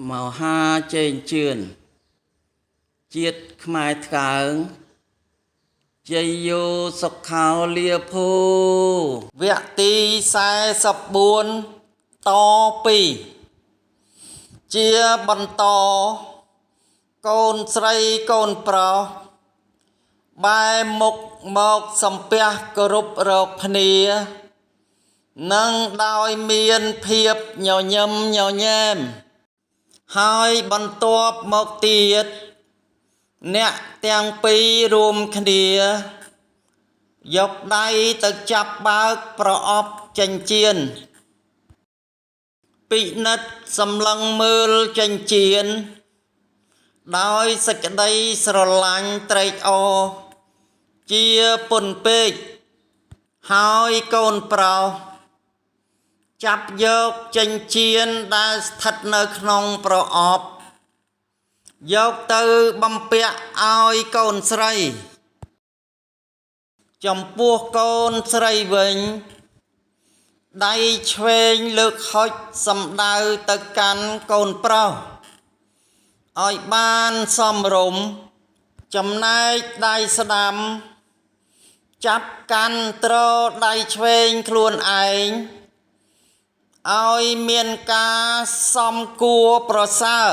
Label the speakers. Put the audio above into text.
Speaker 1: មហាជេងជឿនជាតិខ្មែរថ្កើងជ័យយោសុខាលាភោវគ្គទី44ត2ជាបន្តកូនស្រីកូនប្រុសបែរមុខមកសំពះគោរពរកគ្នានឹងដោយមានភាពញញឹមញញែមហើយបន្ទាប់មកទៀតអ្នកទាំងពីររួមគ្នាយកដៃទៅចាប់បើកប្រអប់ចិញ្ចៀនពិនិត្យសម្លឹងមើលចិញ្ចៀនដោយសេចក្តីស្រឡាញ់ត្រេកអរជាពន់ពេកហើយកូនប្រុសចាប់យកចិញ្ចៀនដែលស្ថិតនៅក្នុងប្រអប់យកទៅបំពាក់ឲ្យកូនស្រីចំពោះកូនស្រីវិញដៃឆ្វេងលើកហុចសំដៅទៅកាន់កូនប្រុសឲ្យបានសមរម្យចំណែកដៃស្ដាំចាប់កាន់ទ្រដៃឆ្វេងខ្លួនឯងឲ្យមានការសមគួរប្រសើរ